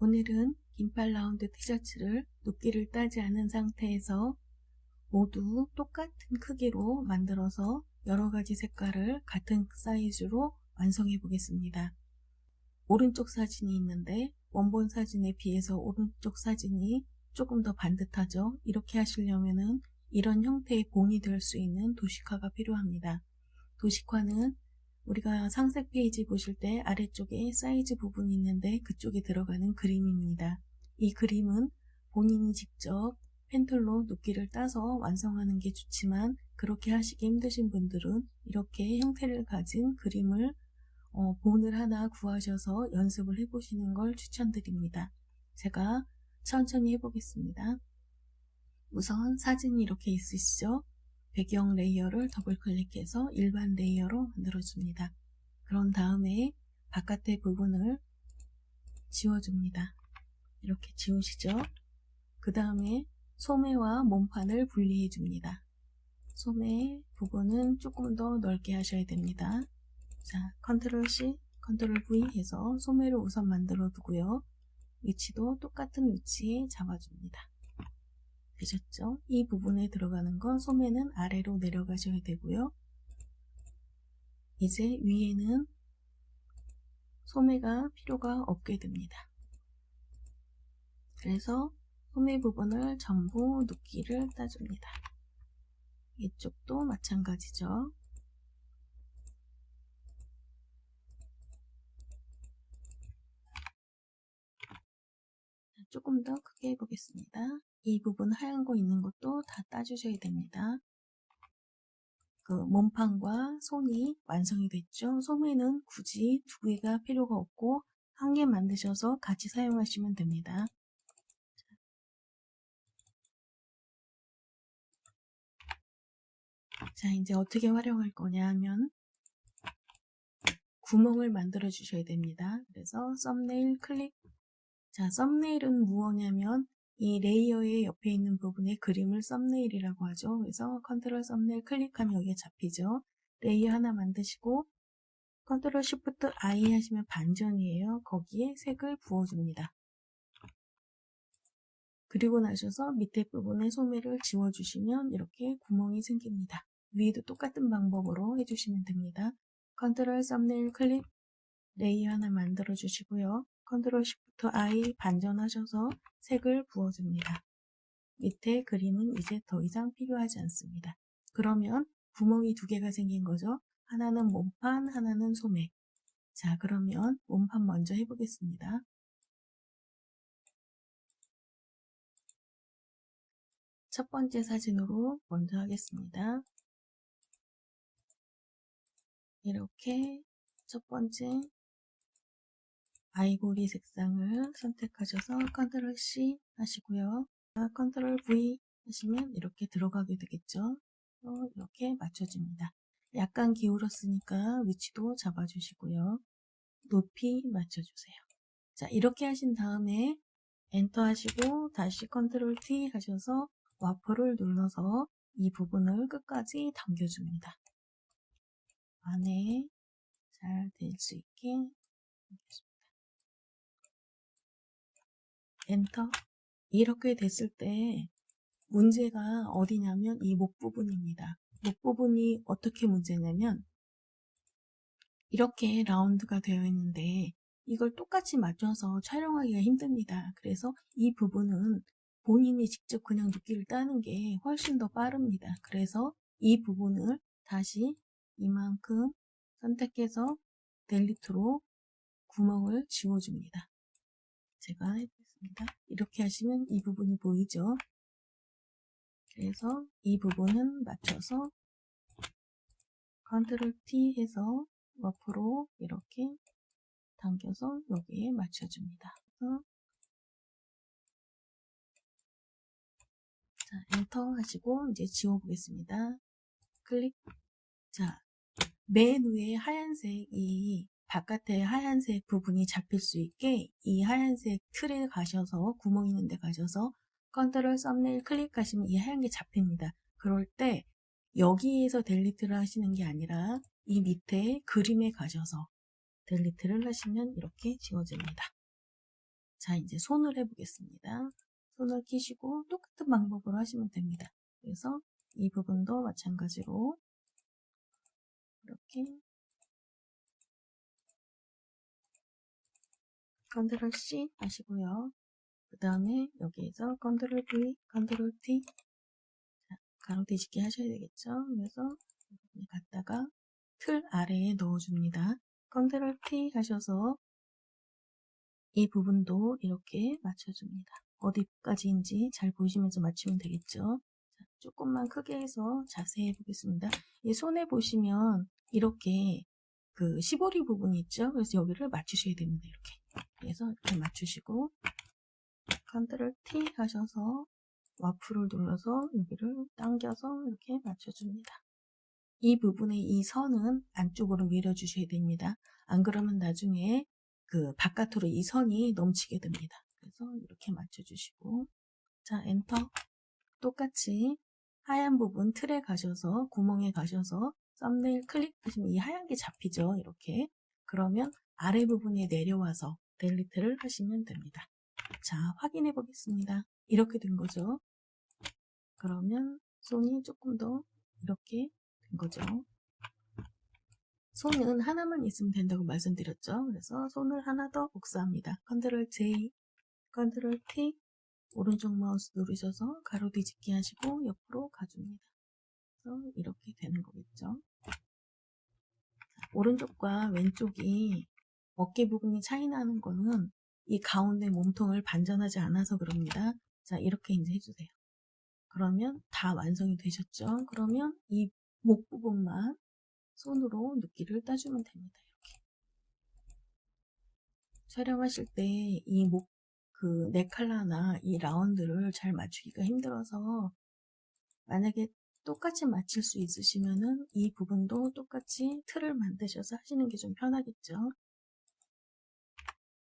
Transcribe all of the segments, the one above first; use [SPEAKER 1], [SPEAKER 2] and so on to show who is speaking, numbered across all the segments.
[SPEAKER 1] 오늘은 긴팔 라운드 티셔츠를 눕기를 따지 않은 상태에서 모두 똑같은 크기로 만들어서 여러가지 색깔을 같은 사이즈로 완성해 보겠습니다. 오른쪽 사진이 있는데 원본 사진에 비해서 오른쪽 사진이 조금 더 반듯하죠. 이렇게 하시려면은 이런 형태의 본이 될 수 있는 도식화가 필요합니다. 도식화는 우리가 상세 페이지 보실 때 아래쪽에 사이즈 부분이 있는데 그쪽에 들어가는 그림입니다. 이 그림은 본인이 직접 펜툴로 눕기를 따서 완성하는 게 좋지만 그렇게 하시기 힘드신 분들은 이렇게 형태를 가진 그림을 본을 하나 구하셔서 연습을 해보시는 걸 추천드립니다. 제가 천천히 해보겠습니다. 우선 사진이 이렇게 있으시죠? 배경 레이어를 더블 클릭해서 일반 레이어로 만들어줍니다. 그런 다음에 바깥의 부분을 지워줍니다. 이렇게 지우시죠? 그 다음에 소매와 몸판을 분리해 줍니다. 소매 부분은 조금 더 넓게 하셔야 됩니다. 자, 컨트롤 C, 컨트롤 V 해서 소매를 우선 만들어 두고요. 위치도 똑같은 위치에 잡아줍니다. 되셨죠? 이 부분에 들어가는 건 소매는 아래로 내려가셔야 되고요. 이제 위에는 소매가 필요가 없게 됩니다. 그래서 소매 부분을 전부 눕기를 따줍니다. 이쪽도 마찬가지죠. 조금 더 크게 해보겠습니다. 이 부분 하얀 거 있는 것도 다 따주셔야 됩니다. 그 몸판과 손이 완성이 됐죠. 소매는 굳이 두 개가 필요가 없고 한 개 만드셔서 같이 사용하시면 됩니다. 자, 이제 어떻게 활용할 거냐 하면 구멍을 만들어 주셔야 됩니다. 그래서 썸네일 클릭. 자, 썸네일은 무엇냐면 이 레이어의 옆에 있는 부분에 그림을 썸네일이라고 하죠. 그래서 컨트롤 썸네일 클릭하면 여기에 잡히죠. 레이어 하나 만드시고 컨트롤 쉬프트 I 하시면 반전이에요. 거기에 색을 부어줍니다. 그리고 나셔서 밑에 부분에 소매를 지워주시면 이렇게 구멍이 생깁니다. 위에도 똑같은 방법으로 해주시면 됩니다. 컨트롤 썸네일 클릭, 레이어 하나 만들어 주시고요. 컨트롤 쉬프트 I 반전하셔서 색을 부어줍니다. 밑에 그림은 이제 더 이상 필요하지 않습니다. 그러면 구멍이 두 개가 생긴 거죠. 하나는 몸판, 하나는 소매. 자, 그러면 몸판 먼저 해보겠습니다. 첫 번째 사진으로 먼저 하겠습니다. 이렇게 첫 번째 아이보리 색상을 선택하셔서 컨트롤 C 하시고요. 컨트롤 V 하시면 이렇게 들어가게 되겠죠. 이렇게 맞춰줍니다. 약간 기울었으니까 위치도 잡아주시고요. 높이 맞춰주세요. 자, 이렇게 하신 다음에 엔터 하시고 다시 컨트롤 T 하셔서 와퍼를 눌러서 이 부분을 끝까지 당겨줍니다. 안에 잘 될 수 있게 당겨줍니다. 엔터. 이렇게 됐을 때 문제가 어디냐면 이 목 부분입니다. 목 부분이 어떻게 문제냐면 이렇게 라운드가 되어 있는데 이걸 똑같이 맞춰서 촬영하기가 힘듭니다. 그래서 이 부분은 본인이 직접 그냥 눕기를 따는 게 훨씬 더 빠릅니다. 그래서 이 부분을 다시 이만큼 선택해서 델리트로 구멍을 지워줍니다. 제가 해보겠습니다. 이렇게 하시면 이 부분이 보이죠? 그래서 이 부분은 맞춰서 컨트롤 T 해서 옆으로 이렇게 당겨서 여기에 맞춰줍니다. 자, 엔터 하시고 이제 지워보겠습니다. 클릭. 자, 맨 위에 하얀색이 바깥에 하얀색 부분이 잡힐 수 있게 이 하얀색 틀에 가셔서 구멍 있는 데 가셔서 컨트롤 썸네일 클릭하시면 이 하얀 게 잡힙니다. 그럴 때 여기에서 델리트를 하시는 게 아니라 이 밑에 그림에 가셔서 델리트를 하시면 이렇게 지워집니다. 자, 이제 손을 해보겠습니다. 손을 끼시고 똑같은 방법으로 하시면 됩니다. 그래서 이 부분도 마찬가지로 이렇게 컨트롤 C 하시고요. 그 다음에 여기에서 컨트롤 V, 컨트롤 T 가로 뒤집기 하셔야 되겠죠. 그래서 갖다가 틀 아래에 넣어줍니다. 컨트롤 T 하셔서 이 부분도 이렇게 맞춰줍니다. 어디까지인지 잘 보시면서 맞추면 되겠죠. 자, 조금만 크게 해서 자세히 해보겠습니다. 이 손에 보시면 이렇게 그 시보리 부분이 있죠. 그래서 여기를 맞추셔야 됩니다. 이렇게. 그래서 이렇게 맞추시고 컨트롤 T 하셔서 와플을 눌러서 여기를 당겨서 이렇게 맞춰줍니다. 이 부분의 이 선은 안쪽으로 밀어주셔야 됩니다. 안 그러면 나중에 그 바깥으로 이 선이 넘치게 됩니다. 그래서 이렇게 맞춰주시고 자 엔터. 똑같이 하얀 부분 틀에 가셔서 구멍에 가셔서 썸네일 클릭하시면 이 하얀 게 잡히죠. 이렇게. 그러면 아래 부분에 내려와서 델리트를 하시면 됩니다. 자 확인해 보겠습니다. 이렇게 된 거죠. 그러면 손이 조금 더 이렇게 된 거죠. 손은 하나만 있으면 된다고 말씀드렸죠. 그래서 손을 하나 더 복사합니다. 컨트롤 J, 컨트롤 T, 오른쪽 마우스 누르셔서 가로 뒤집기 하시고 옆으로 가줍니다. 그래서 이렇게 되는 거겠죠. 오른쪽과 왼쪽이 어깨 부분이 차이 나는 거는 이 가운데 몸통을 반전하지 않아서 그럽니다. 자, 이렇게 이제 해주세요. 그러면 다 완성이 되셨죠? 그러면 이 목 부분만 손으로 눕기를 따주면 됩니다. 이렇게. 촬영하실 때 이 목, 그 넥칼라나 이 라운드를 잘 맞추기가 힘들어서 만약에 똑같이 맞출 수 있으시면은 이 부분도 똑같이 틀을 만드셔서 하시는 게 좀 편하겠죠.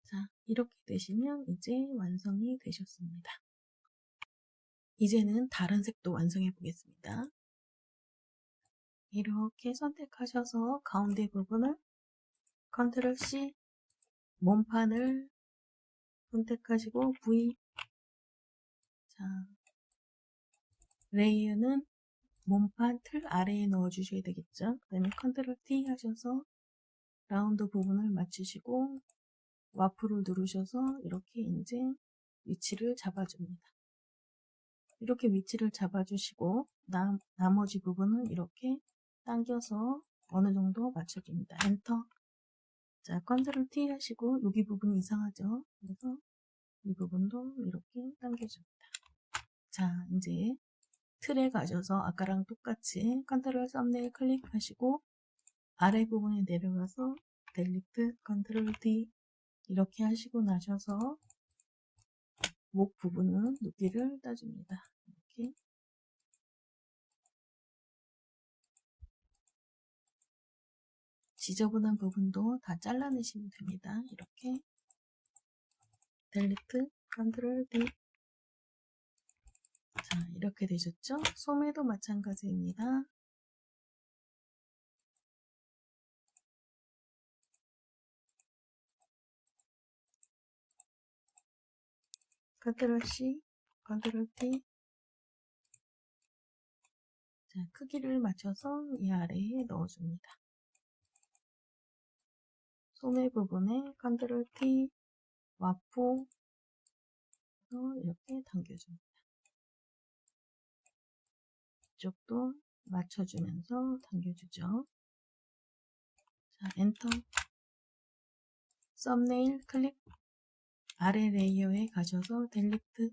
[SPEAKER 1] 자, 이렇게 되시면 이제 완성이 되셨습니다. 이제는 다른 색도 완성해 보겠습니다. 이렇게 선택하셔서 가운데 부분을 컨트롤 C, 몸판을 선택하시고 V. 자, 레이어는 몸판 틀 아래에 넣어 주셔야 되겠죠. 그 다음에 컨트롤 T 하셔서 라운드 부분을 맞추시고 와플을 누르셔서 이렇게 이제 위치를 잡아줍니다. 이렇게 위치를 잡아주시고 나머지 부분은 이렇게 당겨서 어느 정도 맞춰줍니다. 엔터. 자, 컨트롤 T 하시고 여기 부분이 이상하죠. 그래서 이 부분도 이렇게 당겨줍니다. 자, 이제 틀에 가셔서 아까랑 똑같이 컨트롤 썸네일 클릭하시고 아래 부분에 내려가서 델리트 컨트롤 D 이렇게 하시고 나셔서 목 부분은 눕기를 따줍니다. 이렇게. 지저분한 부분도 다 잘라내시면 됩니다. 이렇게 델리트 컨트롤 D. 자, 이렇게 되셨죠? 소매도 마찬가지입니다. 컨트롤 C, 컨트롤 T. 자, 크기를 맞춰서 이 아래에 넣어줍니다. 소매 부분에 컨트롤 T, 와포 이렇게 당겨줍니다. 이쪽도 맞춰주면서 당겨주죠. 자, 엔터. 썸네일 클릭. 아래 레이어에 가셔서 델리트.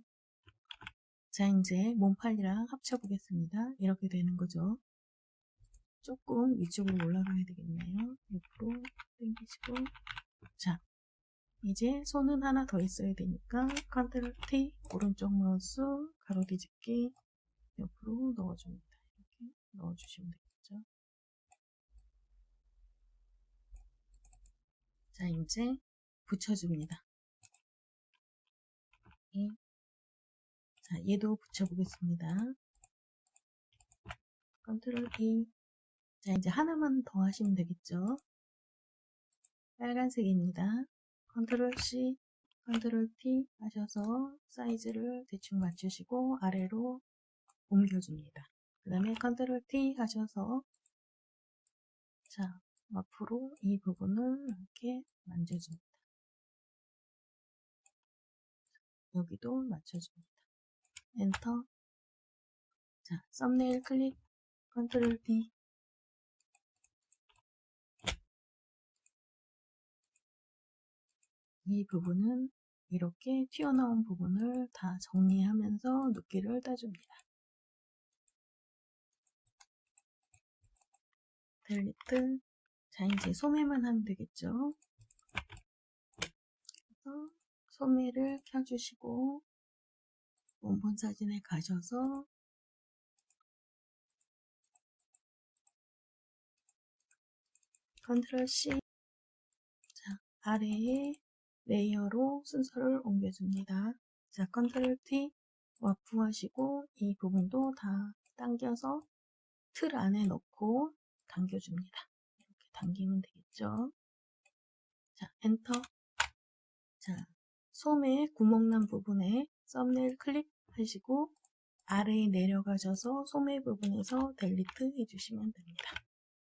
[SPEAKER 1] 자, 이제 몸판이랑 합쳐보겠습니다. 이렇게 되는 거죠. 조금 위쪽으로 올라가야 되겠네요. 옆으로 당기시고. 자, 이제 손은 하나 더 있어야 되니까 컨트롤 T, 오른쪽 마우스 가로 뒤집기 옆으로 넣어줍니다. 이렇게 넣어주시면 되겠죠. 자, 이제 붙여줍니다. 자, 얘도 붙여보겠습니다. 컨트롤 E. 자, 이제 하나만 더 하시면 되겠죠. 빨간색입니다. 컨트롤 C, 컨트롤 T 하셔서 사이즈를 대충 맞추시고 아래로 옮겨줍니다. 그 다음에 컨트롤 T 하셔서 자, 앞으로 이 부분을 이렇게 만져줍니다. 여기도 맞춰줍니다. 엔터. 자, 썸네일 클릭, 컨트롤 D. 이 부분은 이렇게 튀어나온 부분을 다 정리하면서 눕기를 따줍니다. 델리트. 자, 이제 소매만 하면 되겠죠. 그래서 소매를 켜주시고 원본 사진에 가셔서 컨트롤 C. 자, 아래에 레이어로 순서를 옮겨줍니다. 자, 컨트롤 T 와프 하시고 이 부분도 다 당겨서 틀 안에 넣고 당겨줍니다. 이렇게 당기면 되겠죠. 자, 엔터. 자, 소매 구멍난 부분에 썸네일 클릭하시고 아래에 내려가셔서 소매 부분에서 델리트 해주시면 됩니다.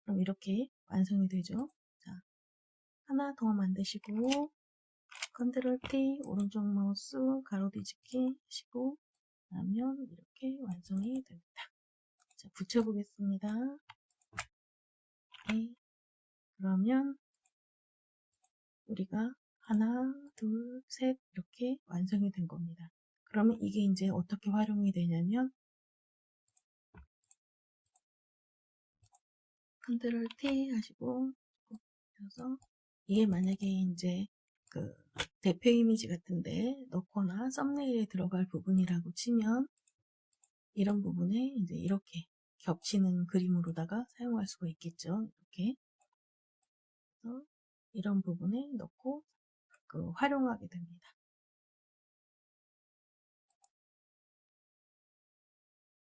[SPEAKER 1] 그럼 이렇게 완성이 되죠. 자, 하나 더 만드시고 컨트롤 T 오른쪽 마우스 가로 뒤집기 하시고 나면 이렇게 완성이 됩니다. 자, 붙여보겠습니다. 네. 그러면 우리가 하나, 둘, 셋 이렇게 완성이 된 겁니다. 그러면 이게 이제 어떻게 활용이 되냐면 컨트롤 T 하시고 그래서 이게 만약에 이제 그 대표 이미지 같은데 넣거나 썸네일에 들어갈 부분이라고 치면 이런 부분에 이제 이렇게 겹치는 그림으로다가 사용할 수가 있겠죠. 이렇게 그래서 이런 부분에 넣고 활용하게 됩니다.